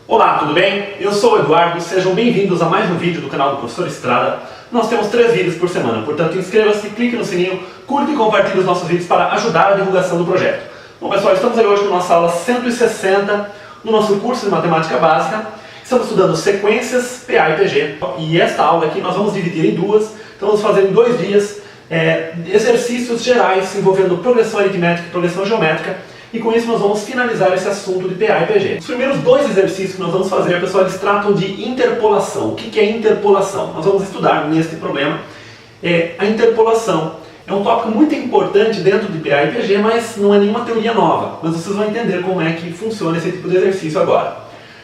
Olá, tudo bem? Eu sou o Eduardo, sejam bem-vindos a mais um vídeo do canal do Professor Estrada. Nós temos 3 vídeos por semana, portanto inscreva-se, clique no sininho, curta e compartilhe os nossos vídeos para ajudar a divulgação do projeto. Bom pessoal, estamos aí hoje com a nossa aula 160 no nosso curso de Matemática Básica. Estamos estudando sequências, PA e PG. E esta aula aqui nós vamos dividir em duas, então vamos fazer em 2 dias exercícios gerais envolvendo progressão aritmética e progressão geométrica. E com isso nós vamos finalizar esse assunto de PA e PG. Os primeiros 2 exercícios que nós vamos fazer, pessoal, eles tratam de interpolação. O que é interpolação? Nós vamos estudar neste problema a interpolação. É um tópico muito importante dentro de PA e PG, mas não é nenhuma teoria nova. Mas vocês vão entender como é que funciona esse tipo de exercício agora.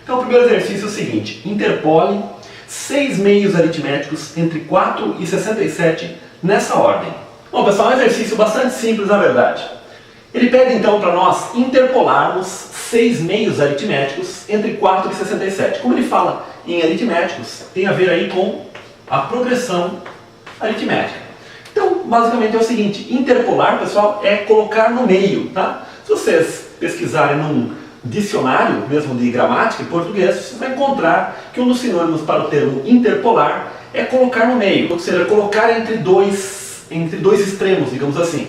Então o primeiro exercício é o seguinte: interpole 6 meios aritméticos entre 4 e 67 nessa ordem. Bom pessoal, é um exercício bastante simples na verdade. Ele pede então para nós interpolarmos 6 meios aritméticos entre 4 e 67. Como ele fala em aritméticos, tem a ver aí com a progressão aritmética. Então, basicamente é o seguinte: interpolar, pessoal, é colocar no meio, tá? Se vocês pesquisarem num dicionário, mesmo de gramática em português, vocês vão encontrar que um dos sinônimos para o termo interpolar é colocar no meio, ou seja, colocar entre dois extremos, digamos assim.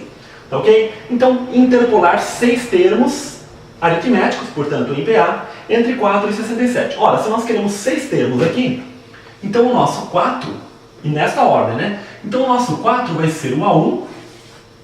Tá ok? Então, interpolar 6 termos aritméticos, portanto em PA, entre 4 e 67. Ora, se nós queremos 6 termos aqui, então o nosso 4, e nesta ordem, né? Então o nosso 4 vai ser o A1,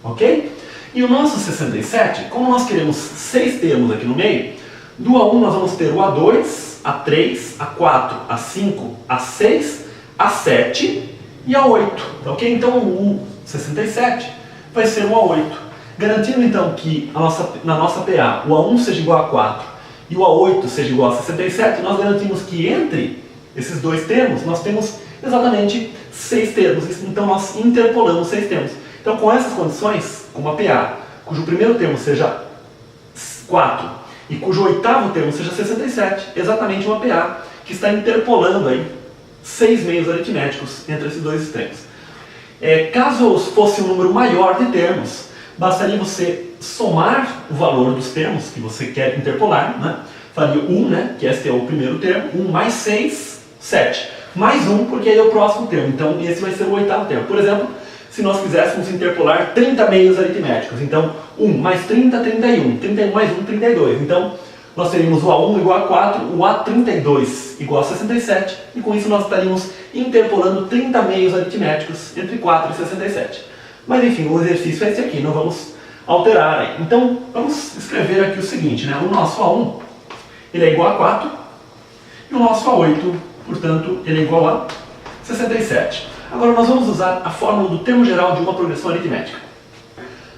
ok? E o nosso 67, como nós queremos 6 termos aqui no meio, do A1 nós vamos ter o A2, A3, A4, A5, A6, A7 e A8, tá ok? Então o 67 vai ser o A8. Garantindo então que na nossa PA o A1 seja igual a 4 e o A8 seja igual a 67, nós garantimos que entre esses 2 termos nós temos exatamente 6 termos. Então nós interpolamos 6 termos. Então com essas condições, com uma PA cujo primeiro termo seja 4 e cujo 8º termo seja 67, exatamente uma PA que está interpolando aí 6 meios aritméticos entre esses 2 extremos. Caso fosse um número maior de termos, bastaria você somar o valor dos termos que você quer interpolar, né? Faria 1, né? Que este é o primeiro termo, 1 mais 6, 7. Mais 1, porque aí é o próximo termo, então esse vai ser o 8º termo. Por exemplo, se nós quiséssemos interpolar 30 meios aritméticos, então 1 mais 30, 31. 31 mais 1, 32. Então, nós teríamos o A1 igual a 4, o A32 igual a 67, e com isso nós estaríamos interpolando 30 meios aritméticos entre 4 e 67. Mas enfim, o exercício é esse aqui, não vamos alterar aí. Então, vamos escrever aqui o seguinte, né? O nosso A1 ele é igual a 4, e o nosso A8, portanto, ele é igual a 67. Agora nós vamos usar a fórmula do termo geral de uma progressão aritmética.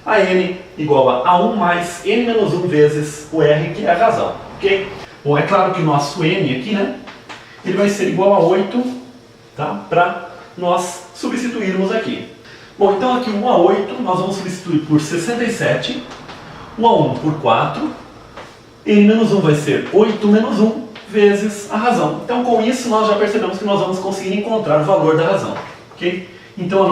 A n igual a A1 mais n menos 1 vezes o r, que é a razão, ok? Bom, é claro que o nosso n aqui, né, ele vai ser igual a 8, tá? Para nós substituirmos aqui. Bom, então aqui o A8 nós vamos substituir por 67, o A1 por 4, n menos 1 vai ser 8 menos 1 vezes a razão. Então com isso nós já percebemos que nós vamos conseguir encontrar o valor da razão, ok? Então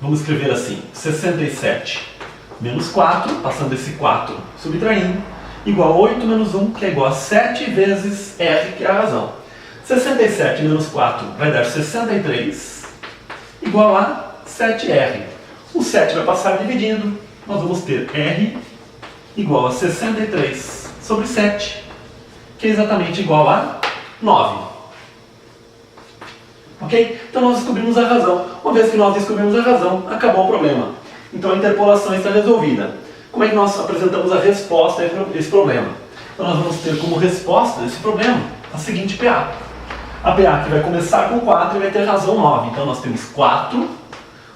vamos escrever assim: 67 menos 4, passando esse 4 subtraindo, igual a 8 menos 1, que é igual a 7 vezes R, que é a razão. 67 menos 4 vai dar 63, igual a 7R. O 7 vai passar dividindo, nós vamos ter R igual a 63 sobre 7, que é exatamente igual a 9. Ok? Então nós descobrimos a razão. Uma vez que nós descobrimos a razão, acabou o problema. Então a interpolação está resolvida. Como é que nós apresentamos a resposta a esse problema? Então nós vamos ter como resposta desse problema a seguinte PA. A PA que vai começar com 4 e vai ter razão 9. Então nós temos 4,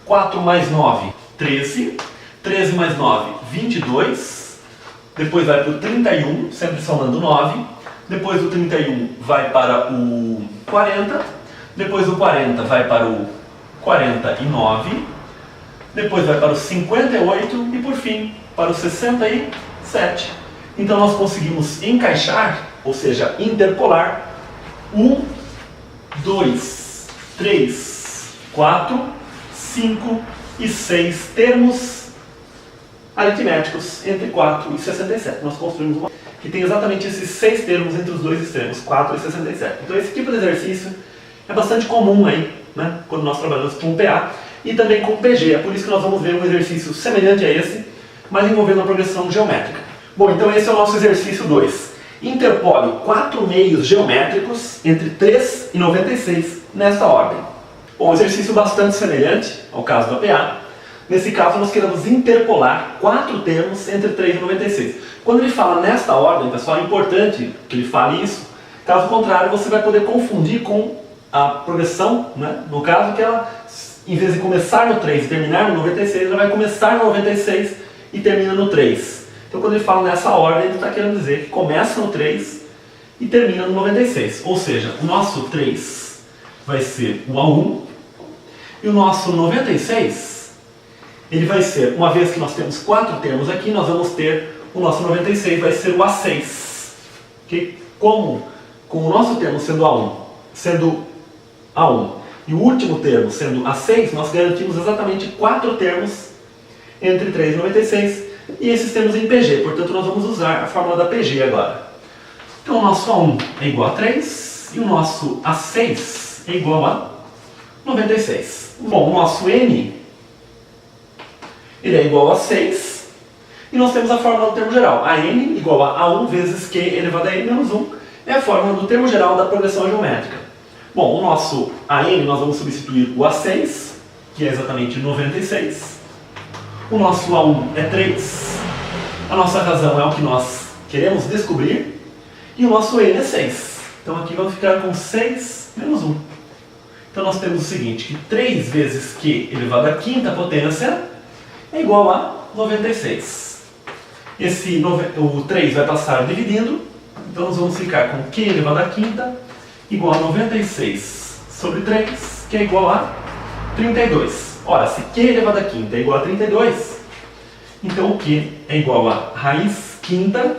4 mais 9, 13, 13 mais 9, 22, depois vai para o 31, sempre somando 9, depois do 31 vai para o 40, depois do 40 vai para o 49, depois vai para o 58 e por fim para o 67. Então nós conseguimos encaixar, ou seja, interpolar 1, 2, 3, 4, 5 e 6 termos aritméticos entre 4 e 67. Nós construímos uma... que tem exatamente esses 6 termos entre os dois extremos, 4 e 67. Então esse tipo de exercício é bastante comum aí, né, quando nós trabalhamos com o PA e também com o PG. É por isso que nós vamos ver um exercício semelhante a esse, mas envolvendo a progressão geométrica. Bom, então esse é o nosso exercício 2. Interpole 4 meios geométricos entre 3 e 96 nesta ordem. Bom, um exercício bastante semelhante ao caso da PA. Nesse caso, nós queremos interpolar 4 termos entre 3 e 96. Quando ele fala nesta ordem, pessoal, é importante que ele fale isso. Caso contrário, você vai poder confundir com a progressão, né? No caso que ela, em vez de começar no 3 e terminar no 96, ela vai começar no 96 e termina no 3. Então, quando ele fala nessa ordem, ele está querendo dizer que começa no 3 e termina no 96. Ou seja, o nosso 3 vai ser o A1 e o nosso 96, ele vai ser, uma vez que nós temos 4 termos aqui, nós vamos ter o nosso 96, vai ser o A6. Okay? Como com o nosso termo sendo A1 e o último termo sendo A6, nós garantimos exatamente 4 termos entre 3 e 96 e esses termos em PG, portanto nós vamos usar a fórmula da PG agora. Então o nosso A1 é igual a 3 e o nosso A6 é igual a 96. Bom, o nosso N ele é igual a 6 e nós temos a fórmula do termo geral. A N igual a A1 vezes Q elevado a N menos 1 é a fórmula do termo geral da progressão geométrica. Bom, o nosso AN nós vamos substituir o A6, que é exatamente 96. O nosso A1 é 3. A nossa razão é o que nós queremos descobrir. E o nosso N é 6. Então aqui vamos ficar com 6 menos 1. Então nós temos o seguinte, que 3 vezes Q elevado à quinta potência é igual a 96. O 3 vai passar dividindo, então nós vamos ficar com Q elevado à quinta igual a 96 sobre 3, que é igual a 32. Ora, se Q elevado à quinta é igual a 32, então o Q é igual a raiz quinta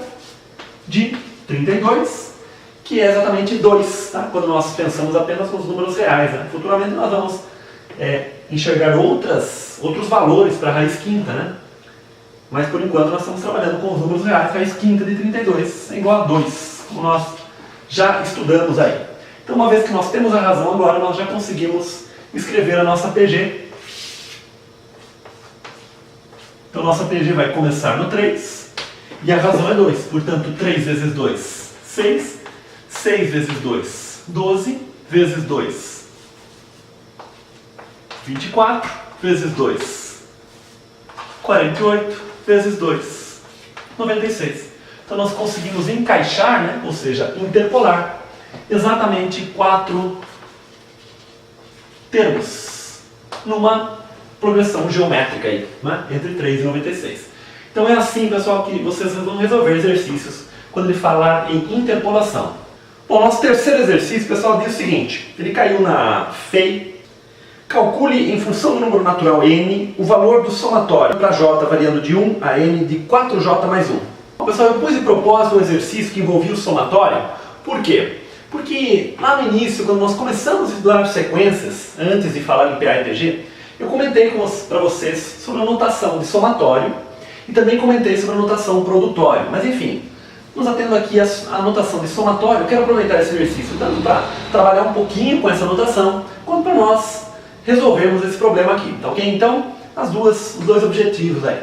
de 32, que é exatamente 2, tá? Quando nós pensamos apenas nos números reais, né? Futuramente nós vamos enxergar outros valores para a raiz quinta, né? Mas por enquanto nós estamos trabalhando com os números reais. Raiz quinta de 32 é igual a 2, como nós já estudamos aí. Então, uma vez que nós temos a razão agora, nós já conseguimos escrever a nossa PG. Então, nossa PG vai começar no 3 e a razão é 2. Portanto, 3 vezes 2, 6. 6 vezes 2, 12. Vezes 2, 24. Vezes 2, 48. Vezes 2, 96. Então, nós conseguimos encaixar, né? Ou seja, interpolar exatamente 4 termos numa progressão geométrica aí, né? Entre 3 e 96. Então é assim, pessoal, que vocês vão resolver exercícios quando ele falar em interpolação. Bom, nosso terceiro exercício, pessoal, diz o seguinte, ele caiu na FEI. Calcule, em função do número natural n, o valor do somatório para j variando de 1 a n de 4j mais 1. Bom, pessoal, eu pus de propósito um exercício que envolvia o somatório. Por quê? Porque lá no início, quando nós começamos a estudar sequências, antes de falar em PA e PG, eu comentei para vocês sobre a notação de somatório e também comentei sobre a notação produtório. Mas enfim, nos atendo aqui à notação de somatório, eu quero aproveitar esse exercício tanto para trabalhar um pouquinho com essa notação, quanto para nós resolvermos esse problema aqui, tá ok? Então, os dois objetivos aí.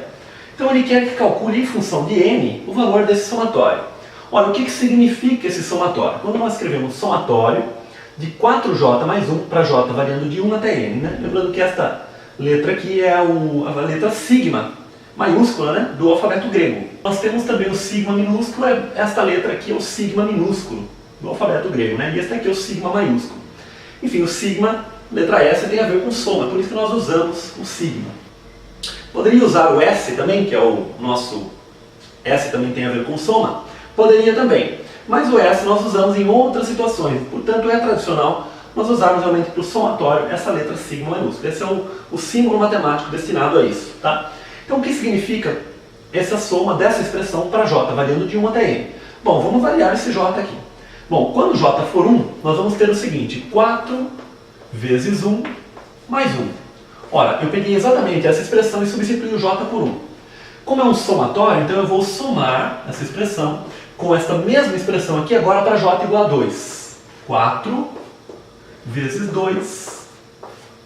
Então ele quer que calcule em função de n o valor desse somatório. Olha, o que significa esse somatório? Quando nós escrevemos somatório de 4j mais 1 para j variando de 1 até n, né? Lembrando que esta letra aqui é a letra sigma maiúscula, né? Do alfabeto grego. Nós temos também o sigma minúsculo, esta letra aqui é o sigma minúsculo do alfabeto grego, né? E este aqui é o sigma maiúsculo. Enfim, o sigma, letra S, tem a ver com soma, por isso que nós usamos o sigma. Poderia usar o S também, que é o nosso S também tem a ver com soma. Poderia também, mas o S nós usamos em outras situações, portanto é tradicional nós usarmos realmente para o somatório essa letra sigma maiúscula. Esse é o símbolo matemático destinado a isso, tá? Então o que significa essa soma dessa expressão para j, variando de 1 até n? Bom, vamos variar esse j aqui. Bom, quando j for 1, nós vamos ter o seguinte, 4 vezes 1 mais 1. Ora, eu peguei exatamente essa expressão e substituí o j por 1. Como é um somatório, então eu vou somar essa expressão com esta mesma expressão aqui agora para j igual a 2. 4 vezes 2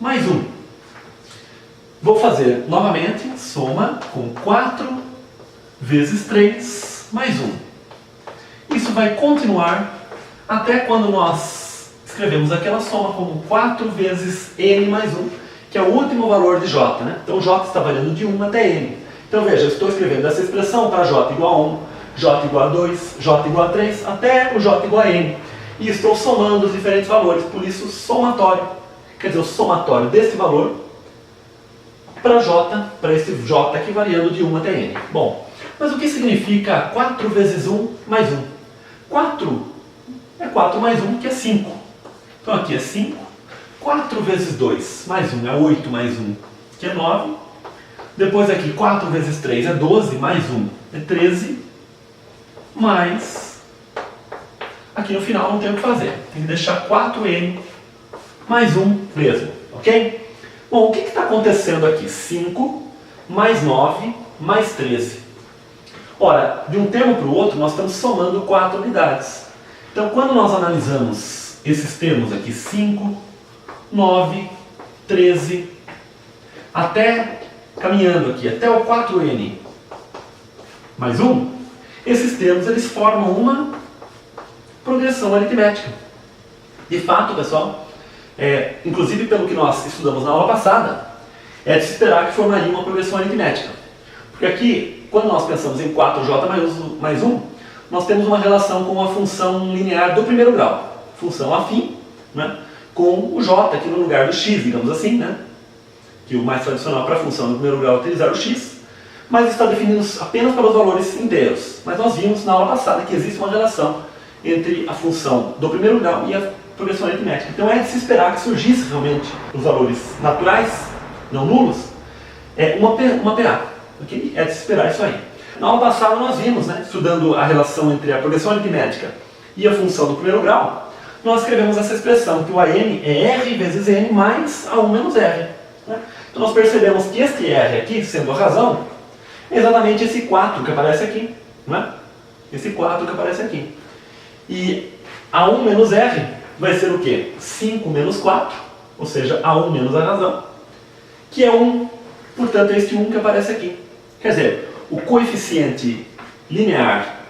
mais 1. Vou fazer novamente soma com 4 vezes 3 mais 1. Isso vai continuar até quando nós escrevemos aquela soma como 4 vezes n mais 1, que é o último valor de j, né? Então j está variando de 1 até n. Então veja, eu estou escrevendo essa expressão para j igual a 1, j igual a 2, j igual a 3, até o j igual a n. E estou somando os diferentes valores, por isso somatório. Quer dizer, o somatório desse valor para j, para esse j aqui variando de 1 até n. Bom, mas o que significa 4 vezes 1 mais 1? 4 é 4 mais 1, que é 5. Então aqui é 5. 4 vezes 2 mais 1 é 8 mais 1, que é 9. Depois aqui 4 vezes 3 é 12, mais 1 é 13. Mais... aqui no final não tem o que fazer. Tem que deixar 4n mais 1 mesmo, ok? Bom, o que está acontecendo aqui? 5 mais 9 mais 13. Ora, de um termo para o outro, nós estamos somando 4 unidades. Então, quando nós analisamos esses termos aqui, 5, 9, 13, até, caminhando aqui, até o 4n mais 1, esses termos eles formam uma progressão aritmética. De fato, pessoal, inclusive pelo que nós estudamos na aula passada, é de se esperar que formaria uma progressão aritmética. Porque aqui, quando nós pensamos em 4j mais 1, nós temos uma relação com a função linear do primeiro grau. Função afim, né, com o j aqui no lugar do x, digamos assim, né, que o mais tradicional para a função do primeiro grau é utilizar o x, mas está definido apenas para os valores inteiros. Mas nós vimos na aula passada que existe uma relação entre a função do primeiro grau e a progressão aritmética. Então é de se esperar que surgisse realmente os valores naturais, não nulos, uma PA. Okay? É de se esperar isso aí. Na aula passada nós vimos, né, estudando a relação entre a progressão aritmética e a função do primeiro grau, nós escrevemos essa expressão que o AN é R vezes N mais A1 menos R. Né? Então nós percebemos que este R aqui, sendo a razão, é exatamente esse 4 que aparece aqui. Né? Esse 4 que aparece aqui. E A1 menos R vai ser o quê? 5 menos 4, ou seja, A1 menos a razão, que é 1, portanto é este 1 que aparece aqui. Quer dizer, o coeficiente linear,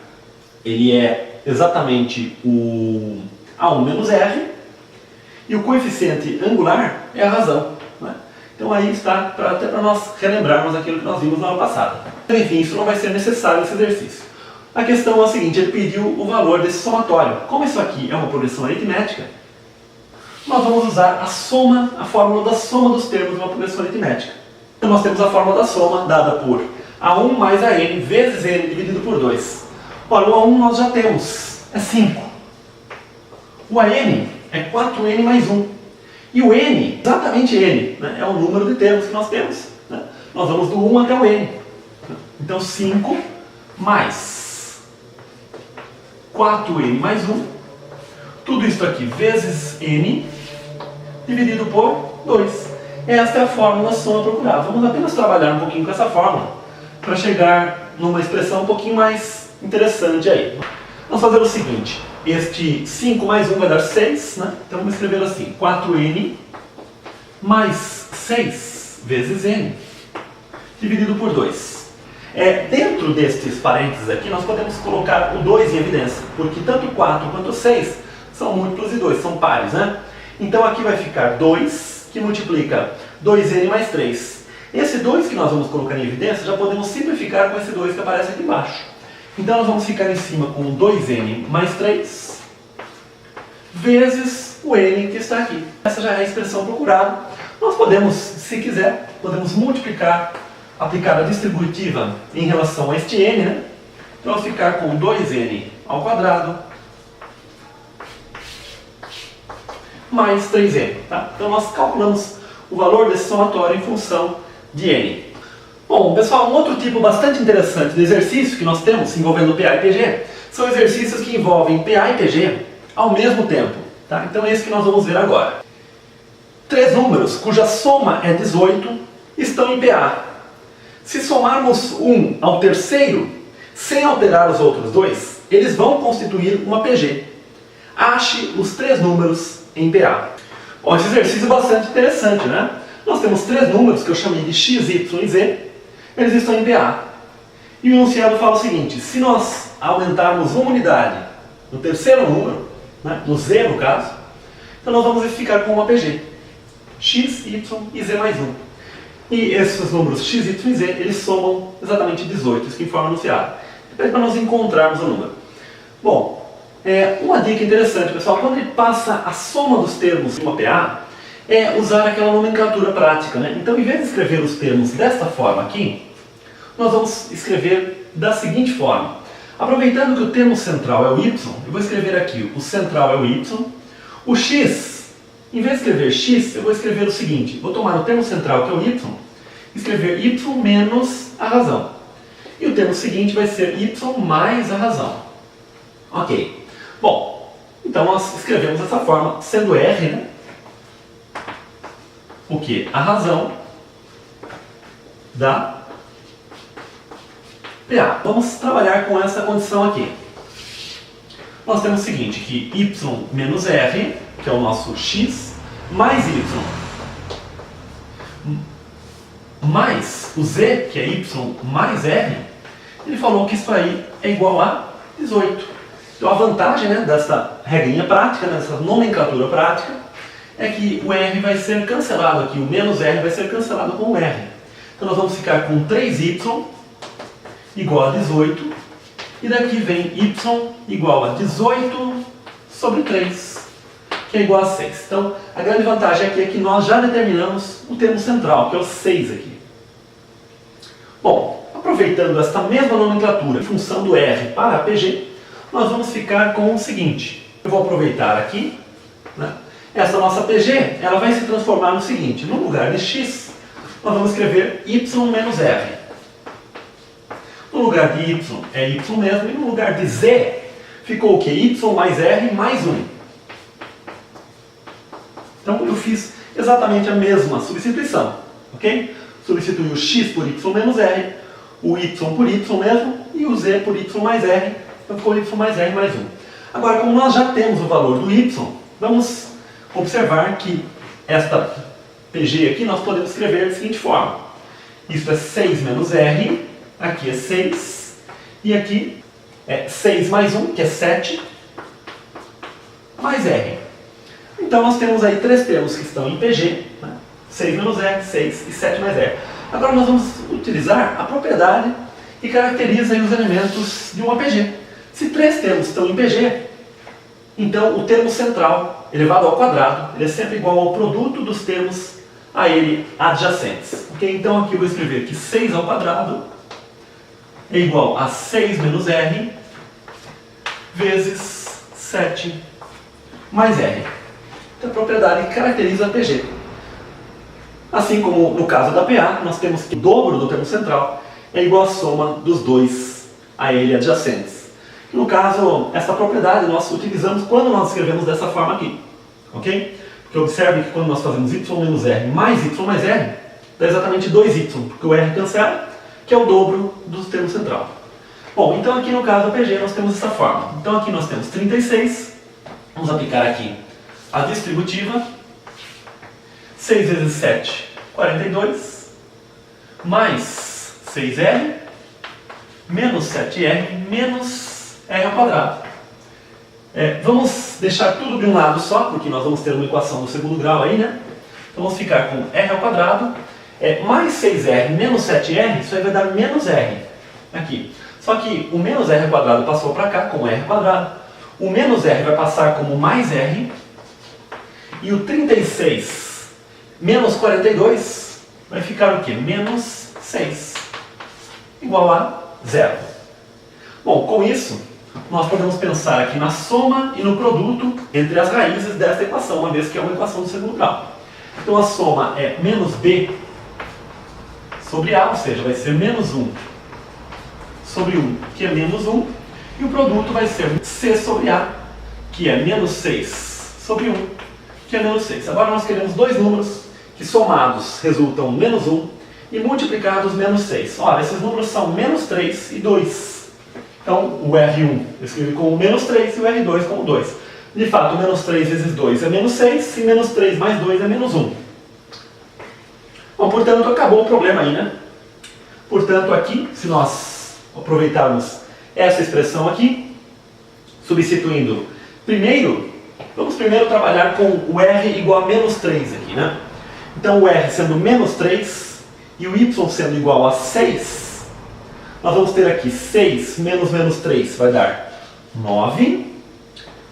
ele é exatamente o A1 menos R, e o coeficiente angular é a razão. Né? Então aí está, até para nós relembrarmos aquilo que nós vimos na aula passada. Enfim, isso não vai ser necessário nesse exercício. A questão é a seguinte, ele pediu o valor desse somatório. Como isso aqui é uma progressão aritmética, nós vamos usar a soma, a fórmula da soma dos termos de uma progressão aritmética. Então nós temos a fórmula da soma dada por A1 mais AN vezes N dividido por 2. Ora, o A1 nós já temos, é 5. O AN é 4N mais 1. E o N, exatamente N, né, é o número de termos que nós temos. Né? Nós vamos do 1 até o N. Então 5 mais 4n mais 1, tudo isso aqui vezes n, dividido por 2. Esta é a fórmula da soma procurada. Vamos apenas trabalhar um pouquinho com essa fórmula, para chegar numa expressão um pouquinho mais interessante aí. Vamos fazer o seguinte, este 5 mais 1 vai dar 6, né? Então vamos escrever assim, 4n mais 6 vezes n, dividido por 2. Dentro destes parênteses aqui, nós podemos colocar o 2 em evidência, porque tanto 4 quanto 6 são múltiplos de 2, são pares, né? Então aqui vai ficar 2, que multiplica 2n mais 3. Esse 2 que nós vamos colocar em evidência, já podemos simplificar com esse 2 que aparece aqui embaixo. Então nós vamos ficar em cima com 2n mais 3, vezes o n que está aqui. Essa já é a expressão procurada. Nós podemos, se quiser, podemos multiplicar, aplicar a distributiva em relação a este n, né? Então vamos ficar com 2n ao quadrado mais 3n. Tá? Então nós calculamos o valor desse somatório em função de n. Bom, pessoal, um outro tipo bastante interessante de exercício que nós temos envolvendo PA e PG são exercícios que envolvem PA e PG ao mesmo tempo. Tá? Então é esse que nós vamos ver agora. 3 números cuja soma é 18 estão em PA. Se somarmos um ao terceiro, sem alterar os outros dois, eles vão constituir uma PG. Ache os três números em PA. Bom, esse exercício é bastante interessante, né? Nós temos três números que eu chamei de x, y e z. Eles estão em PA. E o enunciado fala o seguinte: se nós aumentarmos uma unidade no terceiro número, né, no z no caso, então nós vamos ficar com uma PG. X, y e z mais 1. E esses números x, y e z, eles somam exatamente 18, isso que informa o enunciado. É para nós encontrarmos o número. Bom, uma dica interessante, pessoal, quando ele passa a soma dos termos em uma PA, é usar aquela nomenclatura prática, né? Então, em vez de escrever os termos desta forma aqui, nós vamos escrever da seguinte forma. Aproveitando que o termo central é o y, eu vou escrever aqui, o central é o y, o x, em vez de escrever x, eu vou escrever o seguinte, vou tomar o termo central, que é o y, escrever y menos a razão. E o termo seguinte vai ser y mais a razão. Ok. Bom, então nós escrevemos dessa forma, sendo R, né? O que? A razão da PA. Vamos trabalhar com essa condição aqui. Nós temos o seguinte, que y menos R, que é o nosso x, mais y, mais o z, que é y mais r, ele falou que isso aí é igual a 18. Então a vantagem, né, dessa regrinha prática, dessa nomenclatura prática, é que o r vai ser cancelado aqui, o menos r vai ser cancelado com o r. Então nós vamos ficar com 3y igual a 18, e daqui vem y igual a 18 sobre 3, que é igual a 6. Então a grande vantagem aqui é que nós já determinamos o termo central, que é o 6 aqui. Bom, aproveitando esta mesma nomenclatura em função do r para a PG, nós vamos ficar com o seguinte. Eu vou aproveitar aqui, né? Essa nossa PG, ela vai se transformar no seguinte: no lugar de x, nós vamos escrever y menos r. No lugar de y é y mesmo, e no lugar de z ficou o que? Y mais r mais 1. Então eu fiz exatamente a mesma substituição, ok? Substituí o x por y menos r, o y por y mesmo, e o z por y mais r, então ficou y mais r mais 1. Agora, como nós já temos o valor do y, vamos observar que esta PG aqui nós podemos escrever da seguinte forma. Isso é 6 menos r, aqui é 6, e aqui é 6 mais 1, que é 7, mais r. Então nós temos aí três termos que estão em PG, né? 6 menos r, 6 e 7 mais r. Agora nós vamos utilizar a propriedade que caracteriza aí os elementos de uma PG. Se três termos estão em PG, então o termo central elevado ao quadrado ele é sempre igual ao produto dos termos a ele adjacentes. Okay? Então aqui eu vou escrever que 6 ao quadrado é igual a 6 menos r vezes 7 mais r. Então a propriedade que caracteriza a PG. Assim como no caso da PA, nós temos que o dobro do termo central é igual à soma dos dois a ele adjacentes. No caso, essa propriedade nós utilizamos quando nós escrevemos dessa forma aqui. Ok? Porque observe que quando nós fazemos y menos r mais r, dá exatamente 2y, porque o r cancela, que é o dobro do termo central. Bom, então aqui no caso da PG nós temos essa forma. Então aqui nós temos 36, vamos aplicar aqui a distributiva, 6 vezes 7, 42, mais 6r, menos 7r, menos r ao quadrado. Vamos deixar tudo de um lado só, porque nós vamos ter uma equação do segundo grau aí, né? Então vamos ficar com r ao quadrado, mais 6r menos 7r, isso aí vai dar menos r aqui. Só que o menos r ao quadrado passou para cá como r ao quadrado, o menos r vai passar como mais r, e o 36 menos 42 vai ficar o quê? Menos 6, igual a 0. Bom, com isso, nós podemos pensar aqui na soma e no produto entre as raízes dessa equação, uma vez que é uma equação do segundo grau. Então a soma é menos b sobre a, ou seja, vai ser menos 1 sobre 1, que é menos 1, e o produto vai ser c sobre a, que é menos 6 sobre 1, que é menos 6. Agora nós queremos dois números que somados resultam menos 1 e multiplicados menos 6. Ora, esses números são menos 3 e 2. Então, o R1 eu escrevi como menos 3 e o R2 como 2. De fato, menos 3 vezes 2 é menos 6, e menos 3 mais 2 é menos 1. Bom, portanto, acabou o problema aí, né? Portanto, aqui, se nós aproveitarmos essa expressão aqui, substituindo vamos primeiro trabalhar com o R igual a menos 3 aqui, né? Então, o R sendo menos 3 e o Y sendo igual a 6, nós vamos ter aqui 6 menos menos 3 vai dar 9,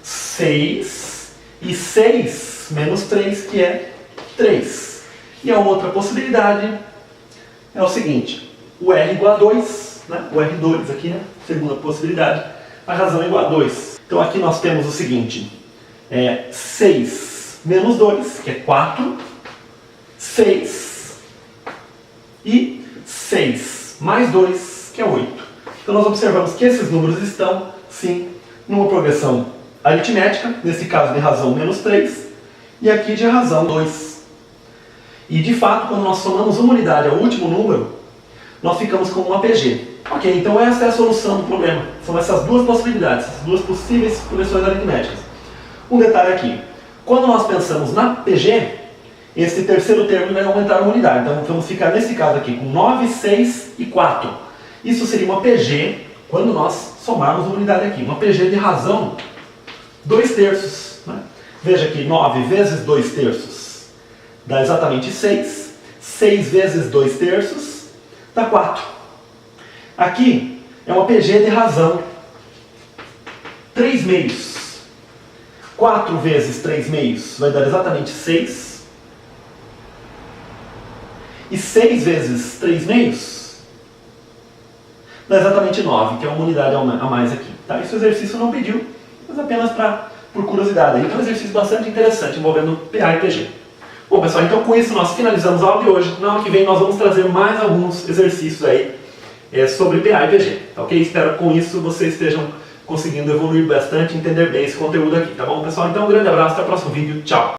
6 e 6 menos 3, que é 3. E a outra possibilidade é o seguinte, o R igual a 2, né? O R2 aqui, né? Segunda possibilidade, a razão é igual a 2. Então aqui nós temos o seguinte, 6 menos 2, que é 4, 6 e 6 mais 2, que é 8. Então nós observamos que esses números estão, sim, numa progressão aritmética, nesse caso de razão menos 3, e aqui de razão 2. E de fato, quando nós somamos uma unidade ao último número, nós ficamos com um APG. Ok, então essa é a solução do problema. São essas duas possibilidades, essas duas possíveis progressões aritméticas. Um detalhe aqui, quando nós pensamos na PG, esse terceiro termo vai aumentar uma unidade. Então vamos ficar nesse caso aqui com 9, 6 e 4. Isso seria uma PG quando nós somarmos uma unidade aqui. Uma PG de razão 2 terços. Né? Veja que 9 vezes 2 terços dá exatamente 6. 6 vezes 2 terços dá 4. Aqui é uma PG de razão 3 meios. 4 vezes 3 meios vai dar exatamente 6. E 6 vezes 3 meios dá exatamente 9, que é uma unidade a mais aqui. Tá? Esse exercício não pediu, mas apenas por curiosidade. Então é um exercício bastante interessante envolvendo PA e PG. Bom pessoal, então com isso nós finalizamos a aula de hoje. Na aula que vem nós vamos trazer mais alguns exercícios aí sobre PA e PG. Tá, ok? Espero que com isso vocês estejam conseguindo evoluir bastante e entender bem esse conteúdo aqui. Tá bom pessoal? Então um grande abraço, até o próximo vídeo. Tchau!